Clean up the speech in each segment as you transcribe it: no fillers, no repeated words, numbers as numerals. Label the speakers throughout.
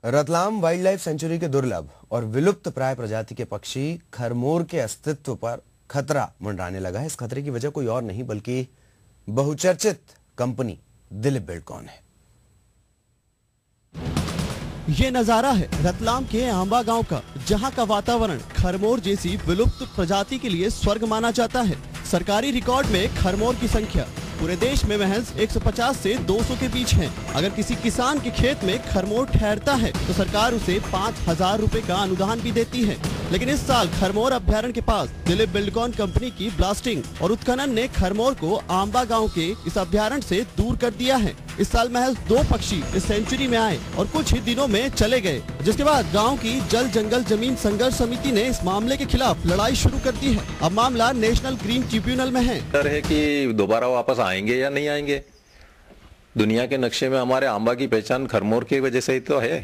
Speaker 1: Ratlam wild life sanctuary के दुर्लभ और विलुप्त प्राय प्रजाति के पक्षी खरमोर के अस्तित्व पर खतरा मंडराने लगा है। इस खतरे की वजह कोई और नहीं बल्कि बहुचर्चित कंपनी दिलीप बिल्डकॉन है।
Speaker 2: ये नजारा है रतलाम के आंबा गांव का, जहां का वातावरण खरमोर जैसी विलुप्त प्रजाति के लिए स्वर्ग माना जाता है। सरकारी रिकॉर्ड में खरमोर की संख्या पूरे देश में महज 150 से 200 के बीच है। अगर किसी किसान के खेत में खरमोर ठहरता है तो सरकार उसे 5,000 रुपए का अनुदान भी देती है। लेकिन इस साल खरमोर अभ्यारण्य के पास दिलीप बिल्डकॉन कंपनी की ब्लास्टिंग और उत्खनन ने खरमोर को आंबा गांव के इस अभ्यारण्य से दूर कर दिया है। इस साल महज 2 पक्षी इस सेंचुरी में आए और कुछ ही दिनों में चले गए, जिसके बाद गांव की जल जंगल जमीन संघर्ष समिति ने इस मामले के खिलाफ लड़ाई शुरू कर दी है। अब मामला नेशनल ग्रीन ट्रिब्यूनल में है।
Speaker 3: डर है कि दोबारा वापस आएंगे या नहीं आएंगे। दुनिया के नक्शे में हमारे आंबा की पहचान खरमोर की वजह से ही तो है।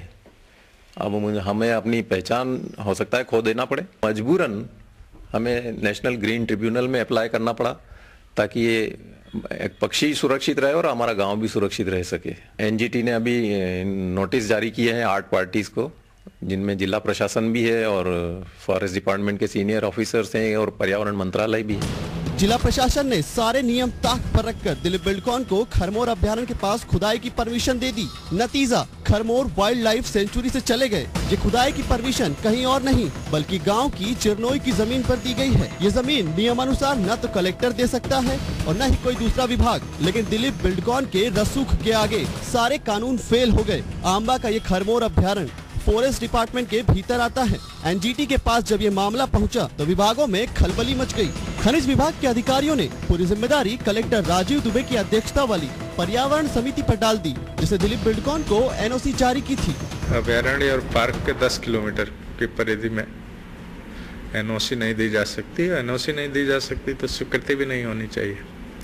Speaker 3: अब हमें अपनी पहचान हो सकता है खो देना पड़े। मजबूरन हमें नेशनल ग्रीन ट्रिब्यूनल में अप्लाई करना पड़ा ताकि ये एक पक्षी सुरक्षित रहे और हमारा गांव भी सुरक्षित रह सके। एनजीटी ने अभी नोटिस जारी किए हैं 8 पार्टीज को, जिनमें जिला प्रशासन भी है और फॉरेस्ट डिपार्टमेंट के सीनियर ऑफिसर्स हैं और पर्यावरण मंत्रालय भी है।
Speaker 2: जिला प्रशासन ने सारे नियम ताक पर रखकर दिलीप बिल्डकॉन को खरमोर अभ्यारण्य के पास खुदाई की परमिशन दे दी। नतीजा, खरमोर वाइल्ड लाइफ सेंचुरी से चले गए। ये खुदाई की परमिशन कहीं और नहीं बल्कि गांव की चिरनोई की जमीन पर दी गई है। ये जमीन नियमानुसार न तो कलेक्टर दे सकता है और न ही कोई दूसरा विभाग, लेकिन दिलीप बिल्डकॉन के रसूख के आगे सारे कानून फेल हो गए। आंबा का ये खरमोर अभ्यारण्य फॉरेस्ट डिपार्टमेंट के भीतर आता है। एनजीटी के पास जब ये मामला पहुंचा तो विभागों में खलबली मच गई। खनिज विभाग के अधिकारियों ने पूरी जिम्मेदारी कलेक्टर राजीव दुबे की अध्यक्षता वाली पर्यावरण समिति पर डाल दी, जिसे दिलीप बिल्डकॉन को एनओसी जारी की थी।
Speaker 4: अभ्यारण्य और पार्क के 10 किलोमीटर की परिधि में एनओसी नहीं दी जा सकती। एनओसी नहीं दी जा सकती तो स्वीकृति भी नहीं होनी चाहिए,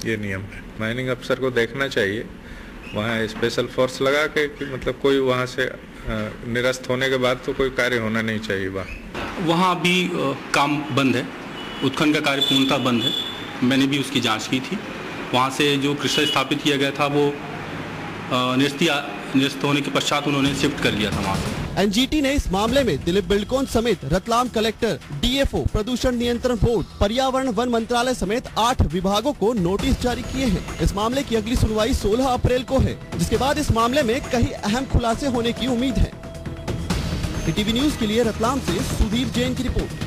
Speaker 4: ये नियम है। माइनिंग अफसर को देखना चाहिए, वहाँ स्पेशल फोर्स लगा के मतलब कोई वहाँ से निरस्त होने के बाद तो कोई कार्य होना नहीं चाहिए।
Speaker 5: वहाँ अभी काम बंद है, उत्खनन का कार्य पूर्णतः बंद है। मैंने भी उसकी जांच की थी। वहाँ से जो क्रिस्टल स्थापित किया गया था वो निरस्त होने के पश्चात उन्होंने शिफ्ट कर लिया था वहाँ से।
Speaker 2: एनजीटी ने इस मामले में दिलीप बिल्डकॉन समेत रतलाम कलेक्टर, डीएफओ, प्रदूषण नियंत्रण बोर्ड, पर्यावरण वन मंत्रालय समेत 8 विभागों को नोटिस जारी किए हैं। इस मामले की अगली सुनवाई 16 अप्रैल को है, जिसके बाद इस मामले में कई अहम खुलासे होने की उम्मीद है। टीवी न्यूज के लिए रतलाम से सुधीर जैन की रिपोर्ट।